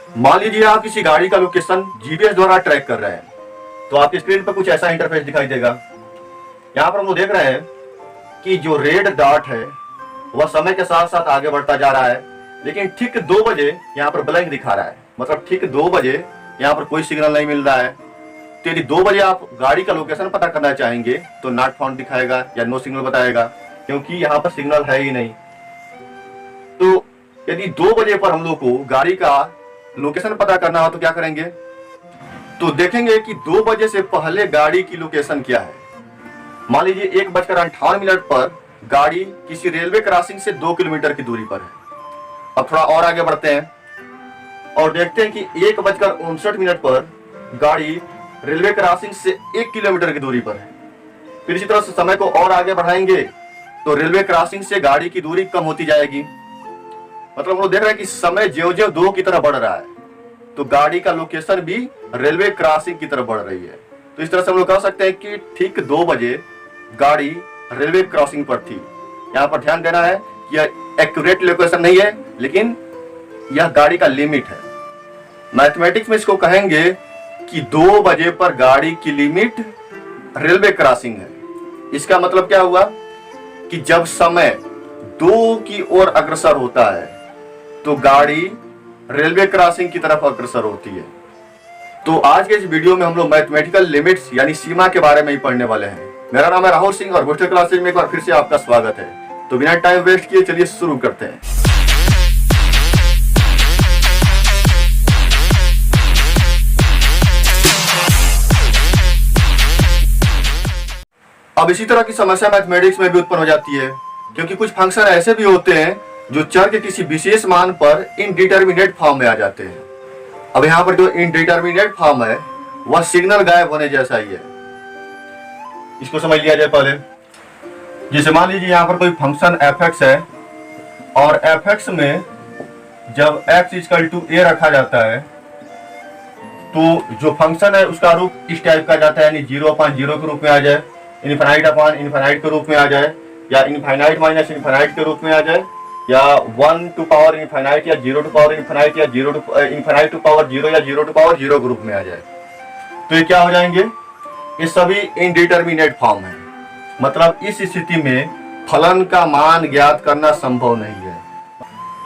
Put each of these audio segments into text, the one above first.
मान लीजिए आप किसी गाड़ी का लोकेशन जीपीएस द्वारा ट्रैक कर रहे हैं, तो आपकी स्क्रीन पर कुछ ऐसा इंटरफेस दिखाई देगा। यहाँ पर हम लोग देख रहे हैं कि जो रेड डॉट है वह समय के साथ साथ आगे बढ़ता जा रहा है, लेकिन ठीक 2 बजे यहाँ पर ब्लैंक दिखा रहा है। मतलब ठीक 2 बजे यहाँ पर कोई सिग्नल नहीं मिल रहा है। तो यदि 2 बजे आप गाड़ी का लोकेशन पता करना चाहेंगे तो नॉट फाउंड दिखाएगा या नो सिग्नल बताएगा, क्योंकि यहाँ पर सिग्नल है ही नहीं। तो यदि 2 बजे पर हम लोग को गाड़ी का लोकेशन पता करना हो तो क्या करेंगे? तो देखेंगे कि 2 बजे से पहले गाड़ी की लोकेशन क्या है। मान लीजिए 1:58 पर गाड़ी किसी रेलवे क्रॉसिंग से 2 किलोमीटर की दूरी पर है। अब थोड़ा और आगे बढ़ते हैं और देखते हैं कि 1:59 पर गाड़ी रेलवे क्रॉसिंग से 1 किलोमीटर की दूरी पर है। फिर इसी तरह से समय को और आगे बढ़ाएंगे तो रेलवे क्रॉसिंग से गाड़ी की दूरी कम होती जाएगी। मतलब हम लोग देख रहे हैं कि समय ज्यों-ज्यों 2 की तरफ बढ़ रहा है तो गाड़ी का लोकेशन भी रेलवे क्रॉसिंग की तरफ बढ़ रही है। तो इस तरह से हम लोग कह सकते हैं कि ठीक 2 बजे गाड़ी रेलवे क्रॉसिंग पर थी। यहाँ पर ध्यान देना है कि यह एक्यूरेट लोकेशन नहीं है, लेकिन यह गाड़ी का लिमिट है। मैथमेटिक्स में इसको कहेंगे कि 2 बजे पर गाड़ी की लिमिट रेलवे क्रॉसिंग है। इसका मतलब क्या हुआ कि जब समय 2 की ओर अग्रसर होता है तो गाड़ी रेलवे क्रॉसिंग की तरफ अग्रसर होती है। तो आज के इस वीडियो में हम लोग मैथमेटिकल लिमिट्स यानी सीमा के बारे में ही पढ़ने वाले हैं। मेरा नाम है राहुल सिंह और बूस्टर क्लासेज में एक बार फिर से आपका स्वागत है। तो बिना टाइम वेस्ट किए चलिए शुरू करते हैं। अब इसी तरह की समस्या मैथमेटिक्स में भी उत्पन्न हो जाती है, क्योंकि कुछ फंक्शन ऐसे भी होते हैं जो चर के किसी विशेष मान पर इनडिटर्मिनेट फॉर्म में आ जाते हैं। अब यहाँ पर जो इनडिटर्मिनेट फॉर्म है वह सिग्नल गायब होने जैसा ही है। इसको समझ लिया जाए पहले। जैसे मान लीजिए यहाँ पर कोई फंक्शन fx है और fx में जब x = a रखा जाता है तो जो फंक्शन है उसका रूप इस टाइप का जाता है, यानी 0/0 के रूप में आ जाए, इनफाइनाइट के रूप में आ जाए, या इनफाइनाइट माइनस इनफाइनाइट के रूप में आ जाए, या 1 टू पावर इनफाइनाइट या 0 टू पावर इनफाइनाइट या 0 टू इनफाइनाइट टू पावर 0 या 0 टू पावर 0 के रूप में आ जाए। तो ये क्या हो जाएंगे? ये सभी इनडिटर्मिनेट फॉर्म है। मतलब इस स्थिति में फलन का मान ज्ञात करना संभव नहीं है।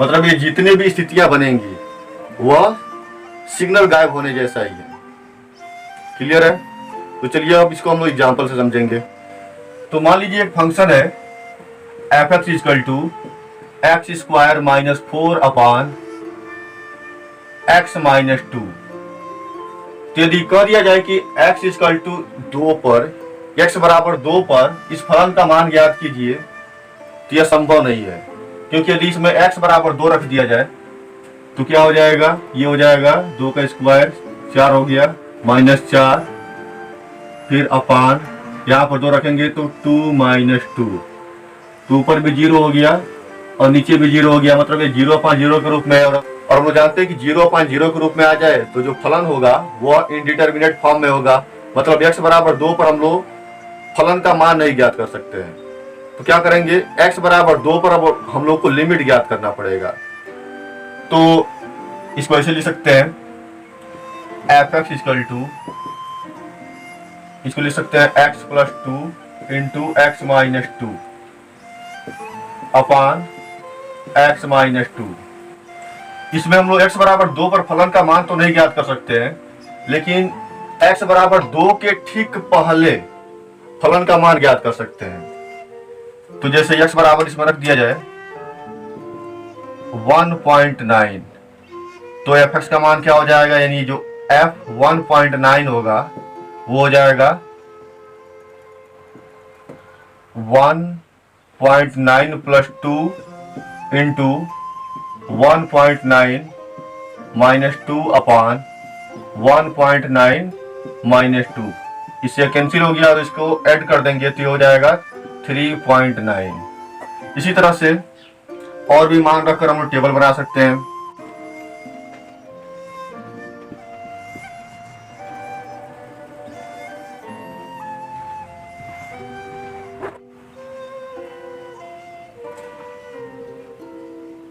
मतलब ये जितने भी स्थितियां बनेंगी वह सिग्नल गायब होने जैसा ही है। क्लियर है? तो चलिए अब इसको हम लोग एग्जांपल से समझेंगे। तो मान लीजिए एक फंक्शन है fx = x² - 4/x - 2। तो यदि कह दिया जाए कि x = 2 पर x = 2 पर इस फलन का मान ज्ञात कीजिए, तो यह संभव नहीं है, क्योंकि यदि इसमें x = 2 रख दिया जाए तो क्या हो जाएगा? ये हो जाएगा 2 का स्क्वायर 4 हो गया, -4, फिर अपान यहाँ पर 2 रखेंगे तो 2 - 2, तो ऊपर भी 0 हो गया और नीचे भी 0 हो गया। मतलब ये 0/0 के रूप में है। और हम लोग जानते हैं कि 0/0 के रूप में आ जाए तो जो फलन होगा वह इनडिटर्मिनेट फॉर्म में होगा। मतलब x = 2 पर हम लोग फलन का मान नहीं ज्ञात कर सकते हैं। तो क्या करेंगे? x = 2 पर अब हम लोग को लिमिट ज्ञात करना पड़ेगा। तो इसको ऐसे लिख सकते हैं fx = इसको लिख सकते हैं x + 2 × x - 2 अपान x - 2। इसमें हम लोग x = 2 पर फलन का मान तो नहीं ज्ञात कर सकते हैं, लेकिन x = 2 के ठीक पहले फलन का मान ज्ञात कर सकते हैं। तो जैसे x बराबर इसमें रख दिया जाए 1.9, तो fx का मान क्या हो जाएगा? यानी जो f 1.9 होगा वो हो जाएगा 1.9 + 2 × 1.9 - 2 अपान 1.9 - 2। इससे कैंसिल हो गया और इसको ऐड कर देंगे तो ये हो जाएगा 3.9। इसी तरह से और भी मान रखकर हम लोग टेबल बना सकते हैं।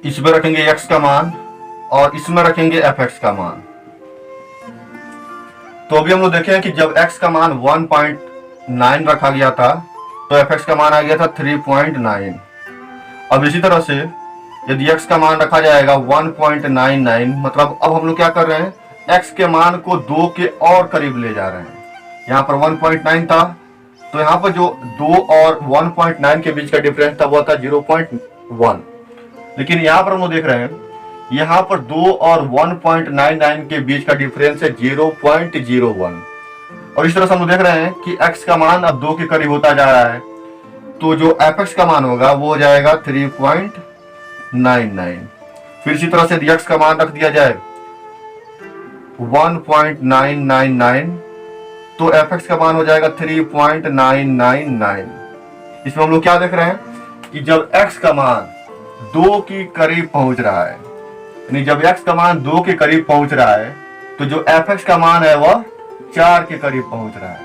इसमें रखेंगे x का मान और इसमें रखेंगे एफ एक्स का मान। तो अभी हम लोग देखें कि जब x का मान 1.9 रखा गया था तो एफ एक्स का मान आ गया था 3.9। अब इसी तरह से यदि x का मान रखा जाएगा 1.99, मतलब अब हम लोग क्या कर रहे हैं, x के मान को 2 के और करीब ले जा रहे हैं। यहाँ पर 1.9 था, तो यहाँ पर जो 2 और 1.9 के बीच का डिफरेंस था वो था 0.1। लेकिन यहाँ पर हम लोग देख रहे हैं यहाँ पर 2 और 1.99 के बीच का डिफरेंस है 0.01। और इस तरह से हम लोग देख रहे हैं कि x का मान अब 2 के करीब होता जा रहा है, तो जो एफ एक्स का मान होगा वो हो जाएगा 3.99। फिर इसी तरह से यदि x का मान रख दिया जाए 1.999, तो एफ एक्स का मान हो जाएगा 3.999। इसमें हम लोग क्या देख रहे हैं कि जब x का मान 2 के करीब पहुंच रहा है, यानी जब x का मान 2 के करीब पहुंच रहा है तो जो एफ एक्स का मान है वह 4 के करीब पहुंच रहा है।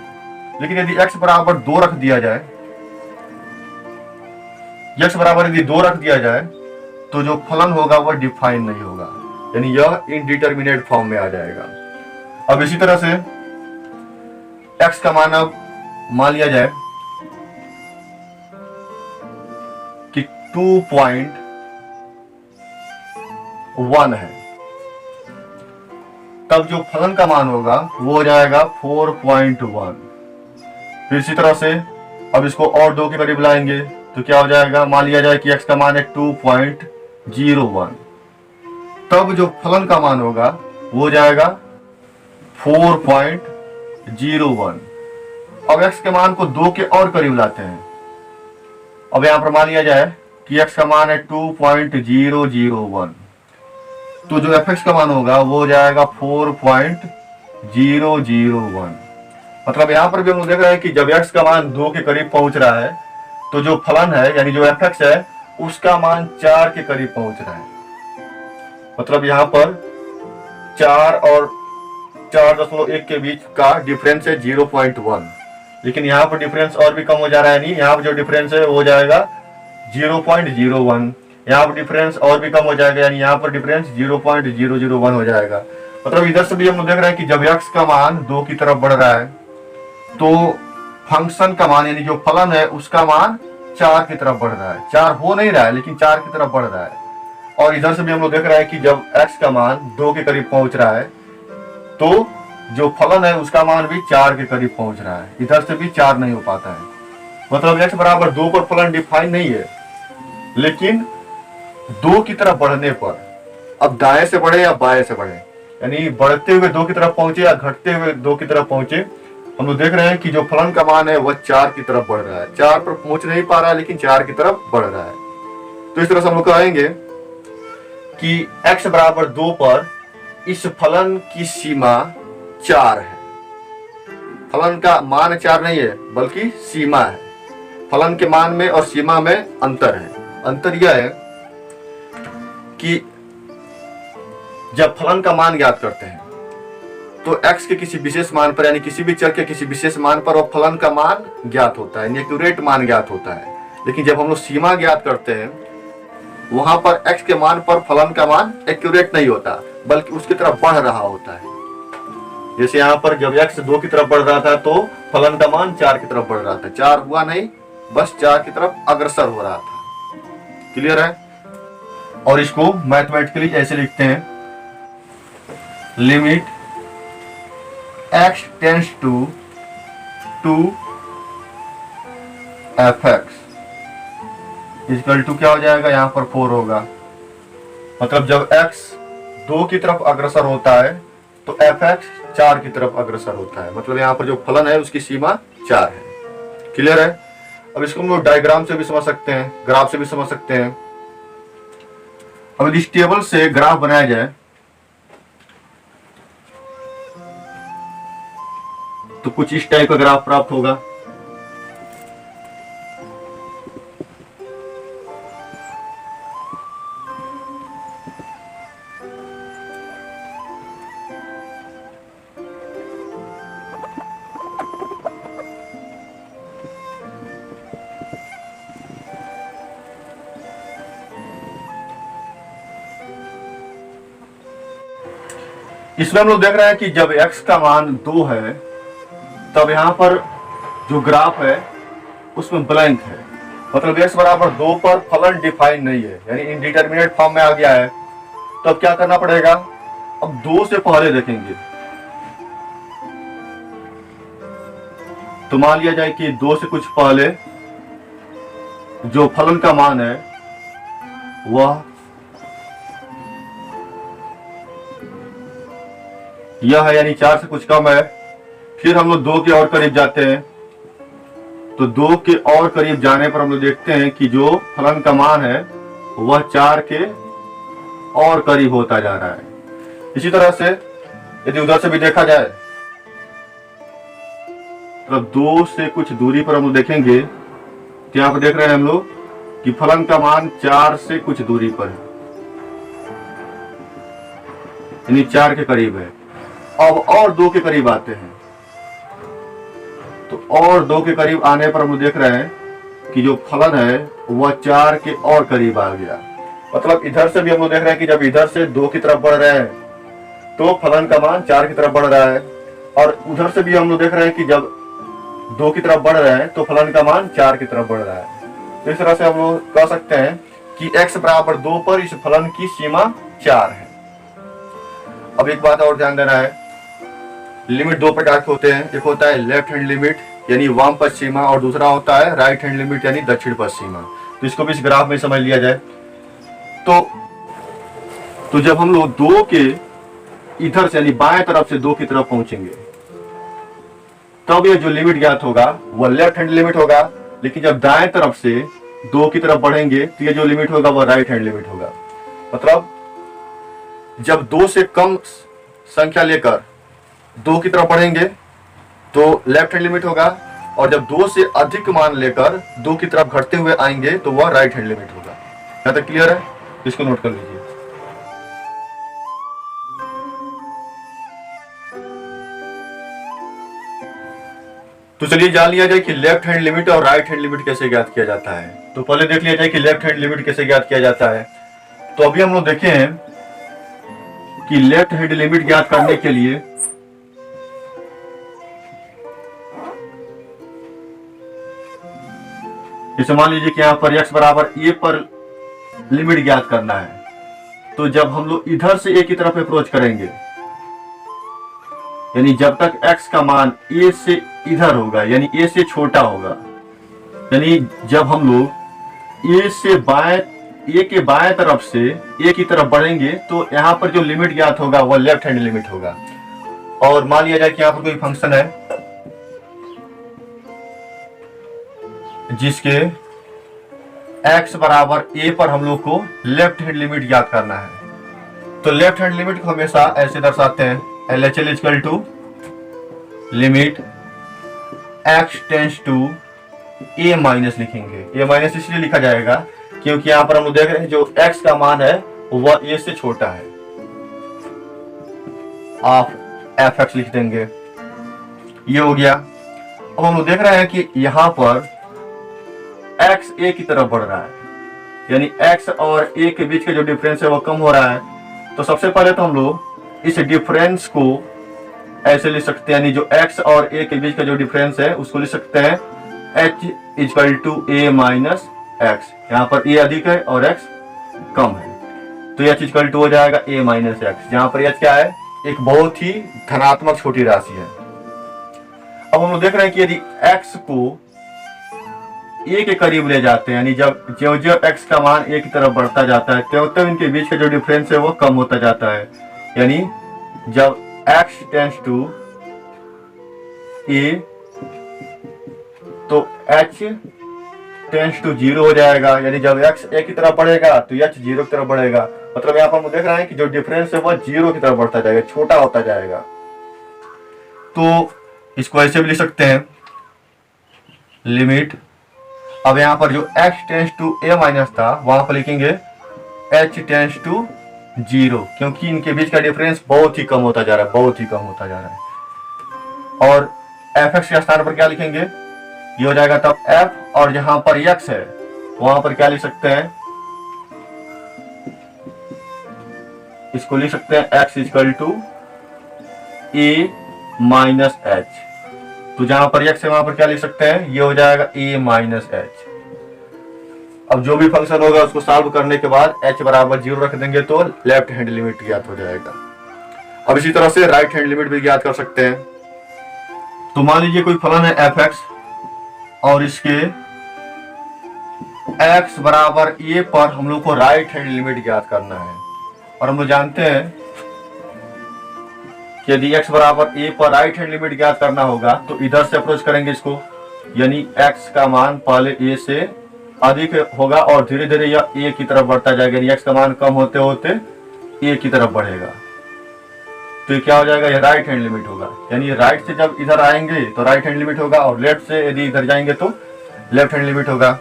लेकिन यदि x बराबर 2 रख दिया जाए, x बराबर यदि 2 रख दिया जाए तो जो फलन होगा वह डिफाइन नहीं होगा, यानी यह इनडिटरमिनेट फॉर्म में आ जाएगा। अब इसी तरह से x का मान अब मान लिया जाए कि 2.1 है, तब जो फलन का मान होगा वो हो जाएगा 4.1। फिर इसी तरह से अब इसको और 2 के करीब लाएंगे तो क्या हो जाएगा, मान लिया जाए कि x का मान है 2.01, तब जो फलन का मान होगा वो हो जाएगा 4.01। अब x के मान को 2 के और करीब लाते हैं। अब यहां पर मान लिया जाए कि x का मान है 2.001, तो जो एफ एक्स का मान होगा वो हो जाएगा 4.001। मतलब यहां पर भी हम देख रहे हैं कि जब x का मान 2 के करीब पहुंच रहा है तो जो फलन है यानी जो एफ एक्स है उसका मान 4 के करीब पहुंच रहा है। मतलब यहां पर 4 और 4.1 के बीच का डिफरेंस है 0.1, लेकिन यहाँ पर डिफरेंस और भी कम हो जा रहा है, नहीं यहाँ पर जो डिफरेंस है वो हो जाएगा 0.01। यहाँ पर डिफरेंस और भी कम हो जाएगा, यानी यहाँ पर डिफरेंस 0.001 हो जाएगा। मतलब इधर से भी हम लोग देख रहे हैं कि जब x का मान 2 की तरफ बढ़ रहा है तो फंक्शन का मान यानी जो फलन है उसका मान 4 की तरफ बढ़ रहा है। 4 हो नहीं रहा है लेकिन 4 की तरफ बढ़ रहा है। और इधर से भी हम लोग देख रहे हैं कि जब x का मान 2 के करीब पहुंच रहा है तो जो फलन है उसका मान भी 4 के करीब पहुंच रहा है। इधर से भी 4 नहीं हो पाता है। मतलब x बराबर 2 पर फलन डिफाइन नहीं है, लेकिन 2 की तरफ बढ़ने पर अब दाएं से बढ़े या बाएं से बढ़े, यानी बढ़ते हुए 2 की तरफ पहुंचे या घटते हुए 2 की तरफ पहुंचे, हम लोग देख रहे हैं कि जो फलन का मान है वह 4 की तरफ बढ़ रहा है। 4 पर पहुंच नहीं पा रहा है लेकिन 4 की तरफ बढ़ रहा है। तो इस तरह से हम लोग कहेंगे कि x बराबर 2 पर इस फलन की सीमा 4 है। फलन का मान 4 नहीं है बल्कि सीमा है। फलन के मान में और सीमा में अंतर है। अंतर यह है कि जब फलन का मान ज्ञात करते हैं तो x के किसी विशेष मान पर यानी किसी भी चर के किसी विशेष मान पर और फलन का मान ज्ञात होता है, एक्यूरेट मान ज्ञात होता है। लेकिन जब हम लोग सीमा ज्ञात करते हैं वहां पर x के मान पर फलन का मान एक्यूरेट नहीं होता बल्कि उसकी तरफ बढ़ रहा होता है। जैसे यहाँ पर जब x 2 की तरफ बढ़ रहा था तो फलन का मान 4 की तरफ बढ़ रहा था। 4 हुआ नहीं, बस 4 की तरफ अग्रसर हो रहा था। क्लियर है? और इसको मैथमेटिकली ऐसे लिखते हैं, limit x tends to 2 fx equal to क्या हो जाएगा, यहाँ पर 4 होगा। मतलब जब x 2 की तरफ अग्रसर होता है तो fx 4 की तरफ अग्रसर होता है। मतलब यहाँ पर जो फलन है उसकी सीमा 4 है। क्लियर है? अब इसको हम लोग डायग्राम से भी समझ सकते हैं, ग्राफ से भी समझ सकते हैं। अब इस टेबल से ग्राफ बनाया जाए तो कुछ इस टाइप का ग्राफ प्राप्त होगा। इसमें हम लोग देख रहे हैं कि जब x का मान 2 है तब यहाँ पर जो ग्राफ है उसमें ब्लैंक है, मतलब x बराबर 2 पर फलन डिफाइन नहीं है, यानी इनडिटर्मिनेट फॉर्म में आ गया है। तो अब क्या करना पड़ेगा, अब 2 से पहले देखेंगे। तो मान लिया जाए कि 2 से कुछ पहले जो फलन का मान है वह यह है, यानी 4 से कुछ कम है। फिर हम लोग 2 के और करीब जाते हैं, तो 2 के और करीब जाने पर हम लोग देखते हैं कि जो फलन का मान है वह 4 के और करीब होता जा रहा है। इसी तरह से यदि उधर से भी देखा जाए, तो 2 से कुछ दूरी पर हम लोग देखेंगे तो यहाँ पर देख रहे हैं हम लोग कि फलन का मान 4 से कुछ दूरी पर है, यानी 4 के करीब है। अब और 2 के करीब आते हैं, तो और 2 के करीब आने पर हम लोग देख रहे हैं कि जो फलन है वह 4 के और करीब आ गया। मतलब इधर से भी हम लोग देख रहे हैं कि जब इधर से 2 की तरफ बढ़ रहे हैं तो फलन का मान 4 की तरफ बढ़ रहा है, और उधर से भी हम लोग देख रहे हैं कि जब 2 की तरफ बढ़ रहे हैं तो फलन का मान 4 की तरफ बढ़ रहा है। तो इस तरह से हम लोग कह सकते हैं कि x बराबर 2 पर इस फलन की सीमा 4 है। अब एक बात और ध्यान देना है, लिमिट 2 प्रकार के होते हैं। एक होता है लेफ्ट हैंड लिमिट यानी वाम पश्चिम सीमा, और दूसरा होता है राइट हैंड लिमिट यानी दक्षिण पश्चिम सीमा। तो इसको भी इस ग्राफ में समझ लिया जाए। तो जब हम लोग 2 के इधर से यानी बाएं तरफ से 2 की तरफ पहुंचेंगे तब ये जो लिमिट ज्ञात होगा वह लेफ्ट हैंड लिमिट होगा, लेकिन जब दाएं तरफ से 2 की तरफ बढ़ेंगे तो ये जो लिमिट होगा वह राइट हैंड लिमिट होगा। मतलब जब 2 से कम संख्या लेकर 2 की तरफ बढ़ेंगे तो लेफ्ट हैंड लिमिट होगा, और जब 2 से अधिक मान लेकर 2 की तरफ घटते हुए आएंगे तो वह राइट हैंड लिमिट होगा। यहाँ तक क्लियर है? इसको नोट कर लीजिए। तो चलिए जान लिया जाए कि लेफ्ट हैंड लिमिट और राइट हैंड लिमिट कैसे ज्ञात किया जाता है। तो पहले देख लिया जाए कि लेफ्ट हैंड लिमिट कैसे ज्ञात किया जाता है। तो अभी हम लोग देखे हैं कि लेफ्ट हैंड लिमिट ज्ञात करने के लिए जैसे मान लीजिए कि यहाँ पर x बराबर a पर लिमिट ज्ञात करना है। तो जब हम लोग इधर से a की तरफ अप्रोच करेंगे, यानी जब तक x का मान a से इधर होगा यानी a से छोटा होगा, यानी जब हम लोग a के बाएं तरफ से a की तरफ बढ़ेंगे तो यहाँ पर जो लिमिट ज्ञात होगा वह लेफ्ट हैंड लिमिट होगा। और मान लिया जाए कि यहाँ पर कोई फंक्शन है जिसके x बराबर a पर हम लोग को लेफ्ट हैंड लिमिट ज्ञात करना है। तो लेफ्ट हैंड लिमिट को हमेशा ऐसे दर्शाते हैं, LHL equal to limit x tends to a minus लिखेंगे। a माइनस इसलिए लिखा जाएगा क्योंकि यहाँ पर हम लोग देख रहे हैं जो x का मान है वह a से छोटा है। आप fx लिख देंगे, ये हो गया। अब हम लोग देख रहे हैं कि यहाँ पर x a की तरफ बढ़ रहा है, यानी x और a के बीच का जो डिफरेंस है वो कम हो रहा है। तो सबसे पहले तो हम लोग इस डिफरेंस को ऐसे लिख सकते हैं, यानी जो x और a के बीच का जो डिफरेंस है उसको लिख सकते हैं h equal to a minus x. यहाँ पर a अधिक है और x कम है, तो h इक्वल टू हो जाएगा a माइनस एक्स, जहाँ पर h क्या है, एक बहुत ही धनात्मक छोटी राशि है। अब हम लोग देख रहे हैं कि यदि x को a के करीब ले जाते हैं, यानी जब जो जो x का मान a की तरफ बढ़ता जाता है तो इनके बीच का जो डिफरेंस है वो कम होता जाता है। यानी जब x टेंड्स टू a तो h टेंड्स टू 0 हो जाएगा, यानी जब x a की तरफ बढ़ेगा तो h 0 की तरफ बढ़ेगा। मतलब यहाँ पर हम देख रहे हैं कि जो डिफरेंस है वह 0 की तरफ बढ़ता जाएगा, छोटा होता जाएगा। तो इसको ऐसे भी लिख सकते हैं लिमिट, अब यहाँ पर जो x tends to a minus था वहां पर लिखेंगे h टेंड्स टू 0, क्योंकि इनके बीच का डिफरेंस बहुत ही कम होता जा रहा है, बहुत ही कम होता जा रहा है। और fx के स्थान पर क्या लिखेंगे, ये हो जाएगा तब f, और जहां पर x है वहां पर क्या लिख सकते हैं, इसको लिख सकते हैं x equal to a minus h. तो जहां पर x है वहां पर क्या लिख सकते हैं, ये हो जाएगा ए माइनस एच। अब जो भी फंक्शन होगा उसको सॉल्व करने के बाद h बराबर 0 रख देंगे तो लेफ्ट हैंड लिमिट ज्ञात हो जाएगा। अब इसी तरह से राइट हैंड लिमिट भी ज्ञात कर सकते हैं। तो मान लीजिए कोई फलन है f(x) और इसके x बराबर a पर हम लोग को राइट हैंड लिमिट ज्ञात करना है। और हम लोग जानते हैं कि यदि x बराबर a पर राइट हैंड लिमिट ज्ञात करना होगा तो इधर से अप्रोच करेंगे इसको, यानी x का मान पहले a से अधिक होगा और धीरे धीरे यह a की तरफ बढ़ता जाएगा, यानी x का मान कम होते होते a की तरफ बढ़ेगा। तो ये क्या हो जाएगा, ये राइट हैंड लिमिट होगा। यानी राइट से जब इधर आएंगे तो राइट हैंड लिमिट होगा और लेफ्ट से यदि इधर जाएंगे तो लेफ्ट हैंड लिमिट होगा।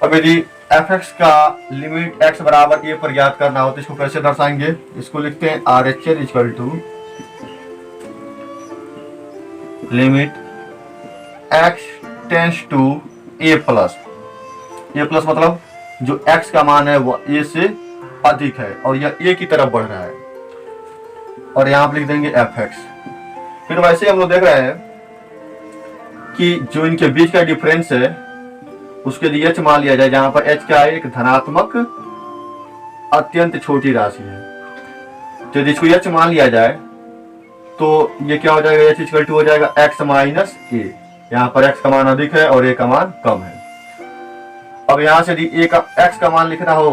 अब यदि f(x) का लिमिट x बराबर a पर ज्ञात करना हो तो इसको कैसे दर्शाएंगे, इसको लिखते हैं RHL equal to limit x tends to a plus. a plus मतलब जो x का मान है वो a से अधिक है और यह a की तरफ बढ़ रहा है, और यहाँ पर लिख देंगे f(x). फिर वैसे हम लोग देख रहे हैं कि जो इनके बीच का डिफरेंस है उसके लिए h मान लिया जाए, जहां पर h क्या है, एक धनात्मक अत्यंत छोटी राशि है। तो जिसको h मान लिया जाए तो ये क्या हो जाएगा, h इक्वल टू हो जाएगा x माइनस a। यहाँ पर x का मान अधिक है और a का मान कम है। अब यहाँ से यदि a का x का मान लिखना हो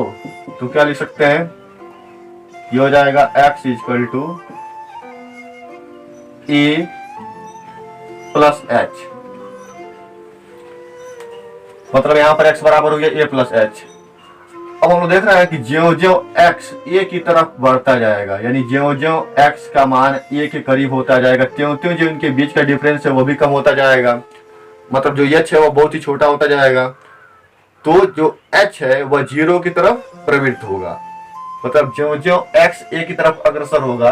तो क्या लिख सकते हैं, ये हो जाएगा x equal to a plus h। मतलब यहाँ पर x बराबर हो गया a प्लस h। अब हम लोग देख रहे हैं कि ज्यों ज्यों x a की तरफ बढ़ता जाएगा, यानी ज्यों ज्यों x का मान a के करीब होता जाएगा त्यों त्यों जो इनके बीच का डिफरेंस है वो भी कम होता जाएगा। मतलब जो h है वो बहुत ही छोटा होता जाएगा। तो जो h है वह 0 की तरफ प्रवृत्त होगा। मतलब ज्यों ज्यों x a की तरफ अग्रसर होगा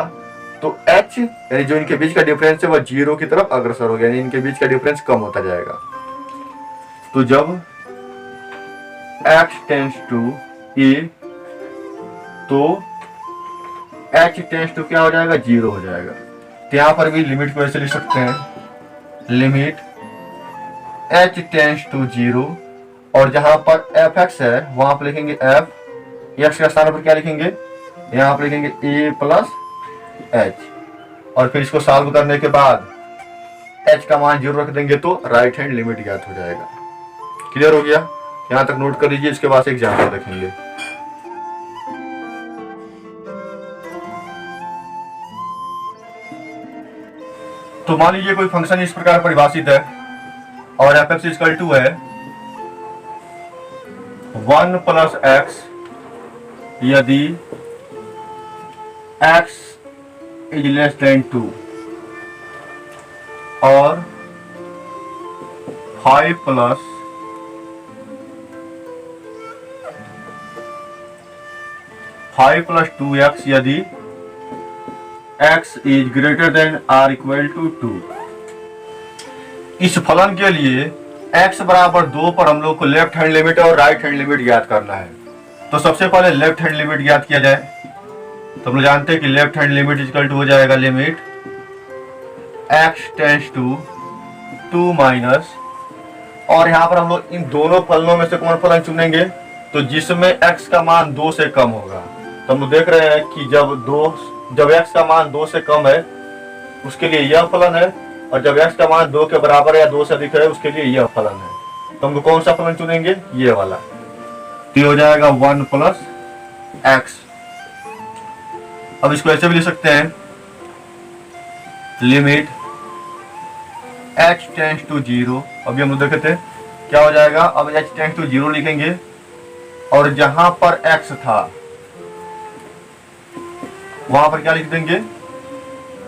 तो h यानी जो इनके बीच का डिफरेंस है वह 0 की तरफ अग्रसर होगा, यानी इनके बीच का डिफरेंस कम होता जाएगा। तो जब x टेंस टू a तो h टेंस टू क्या हो जाएगा, 0 हो जाएगा। तो यहाँ पर भी लिमिट को ऐसे लिख सकते हैं, लिमिट h टेंस टू 0, और जहां पर f(x) है वहां पर लिखेंगे f, x के स्थान पर क्या लिखेंगे, यहाँ पर लिखेंगे a प्लस h, और फिर इसको सॉल्व करने के बाद h का मान 0 रख देंगे तो राइट हैंड लिमिट ज्ञात हो जाएगा। क्लियर हो गया, यहां तक नोट कर लीजिए, इसके बाद एग्जाम्पल देखेंगे। तो मान लीजिए कोई फंक्शन इस प्रकार परिभाषित है और f(x) इक्वल टू है 1 प्लस x यदि x इज लेस देन 2 और 5 प्लस 2x यदि x is greater than or equal to 2। इस फलन के लिए x बराबर 2 पर हम लोग को लेफ्ट हैंड लिमिट और राइट हैंड लिमिट ज्ञात करना है। तो सबसे पहले लेफ्ट हैंड लिमिट ज्ञात किया जाए। तो हम लोग जानते हैं कि left hand limit equal to हो जाएगा limit x tends to 2 minus, और यहाँ पर हम लोग इन दोनों फलनों में से कौन फलन चुनेंगे, तो जिसमें x का मान 2 से कम होगा। तो हम लोग देख रहे हैं कि जब x का मान 2 से कम है उसके लिए यह फलन है, और जब x का मान 2 के बराबर या 2 से अधिक है उसके लिए यह फलन है। तो हम लोग कौन सा फलन चुनेंगे, ये वाला। तो हो जाएगा 1 प्लस x। अब इसको ऐसे भी लिख सकते हैं, लिमिट h टेंस टू 0। अभी हम लोग देखे थे क्या हो जाएगा, अब h टेंस टू 0 लिखेंगे और जहां पर x था वहां पर क्या लिख देंगे,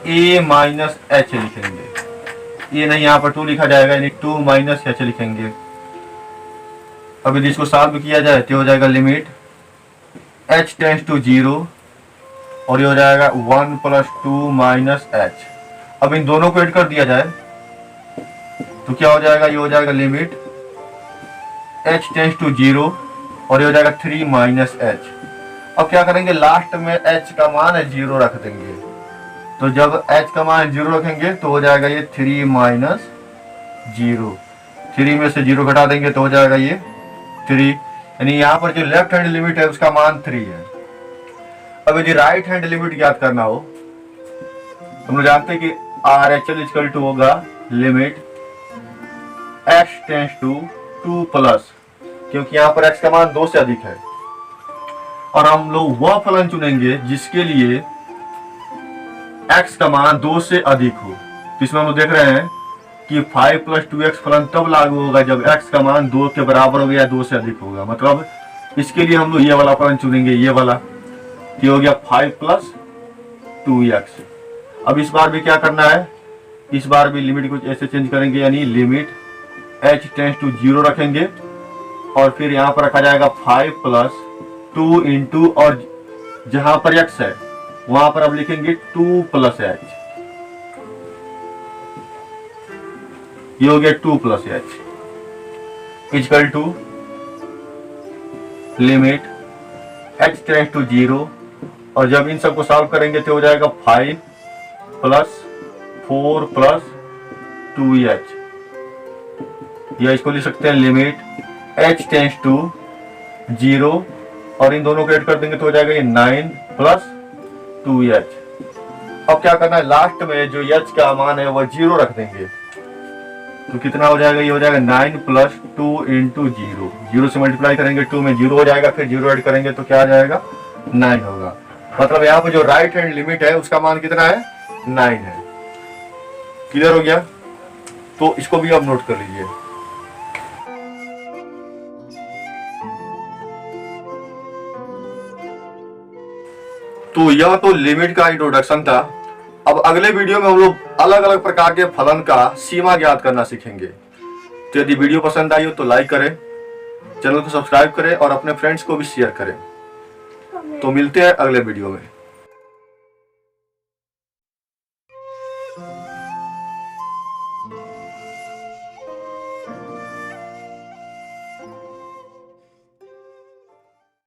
a माइनस h लिखेंगे। ये नहीं, यहाँ पर 2 लिखा जाएगा, यानी 2 माइनस h लिखेंगे। अब यदि इसको सॉल्व किया जाए तो हो जाएगा लिमिट h टेंस टू 0 और ये हो जाएगा 1 प्लस 2 माइनस h। अब इन दोनों को ऐड कर दिया जाए तो क्या हो जाएगा, ये हो जाएगा लिमिट h टेंस टू 0 और ये हो जाएगा 3 माइनस h। अब क्या करेंगे, लास्ट में h का मान 0 रख देंगे, तो जब h का मान 0 रखेंगे तो हो जाएगा ये 3 माइनस 0, 3 में से 0 घटा देंगे तो हो जाएगा ये 3, यानी यहाँ पर जो लेफ्ट हैंड लिमिट है उसका मान 3 है। अब यदि राइट हैंड लिमिट ज्ञात करना हो, हम लोग जानते हैं कि RHL इक्वल टू होगा limit x tends to 2 plus, क्योंकि यहाँ पर x का मान 2 से अधिक है, और हम लोग वह फलन चुनेंगे जिसके लिए x का मान 2 से अधिक हो। तो इसमें हम लोग देख रहे हैं कि 5 प्लस 2x फलन तब लागू होगा जब x का मान 2 के बराबर होगा या 2 से अधिक होगा। मतलब इसके लिए हम लोग ये वाला फलन चुनेंगे, ये वाला, ये हो गया 5 प्लस 2x। अब इस बार भी क्या करना है, इस बार भी लिमिट कुछ ऐसे चेंज करेंगे, यानी लिमिट h टेंस टू 0 रखेंगे और फिर यहाँ पर रखा जाएगा 5 प्लस 2 इंटू, और जहां पर x है वहां पर अब लिखेंगे 2 प्लस h, ये हो गया 2 plus h equal to limit h tends to 0, और जब इन सबको सॉल्व करेंगे तो हो जाएगा 5 प्लस 4 प्लस 2h, या इसको लिख सकते हैं लिमिट h टेंस टू 0, और इन दोनों को ऐड कर देंगे तो हो जाएगा ये 9 प्लस 2h। अब क्या करना है, लास्ट में जो h का मान है वह 0 रख देंगे, तो कितना हो जाएगा, ये हो जाएगा 9 प्लस 2 इंटू 0, 0 से मल्टीप्लाई करेंगे 2 में 0 हो जाएगा, फिर 0 ऐड करेंगे तो क्या आ जाएगा 9 होगा। मतलब यहाँ पर जो राइट हैंड लिमिट है उसका मान कितना है, 9 है। क्लियर हो गया? तो इसको भी आप नोट कर लीजिए। तो यह तो लिमिट का इंट्रोडक्शन था। अब अगले वीडियो में हम लोग अलग अलग प्रकार के फलन का सीमा ज्ञात करना सीखेंगे। तो यदि वीडियो पसंद आई हो तो लाइक करें, चैनल को सब्सक्राइब करें और अपने फ्रेंड्स को भी शेयर करें। तो मिलते हैं अगले वीडियो में।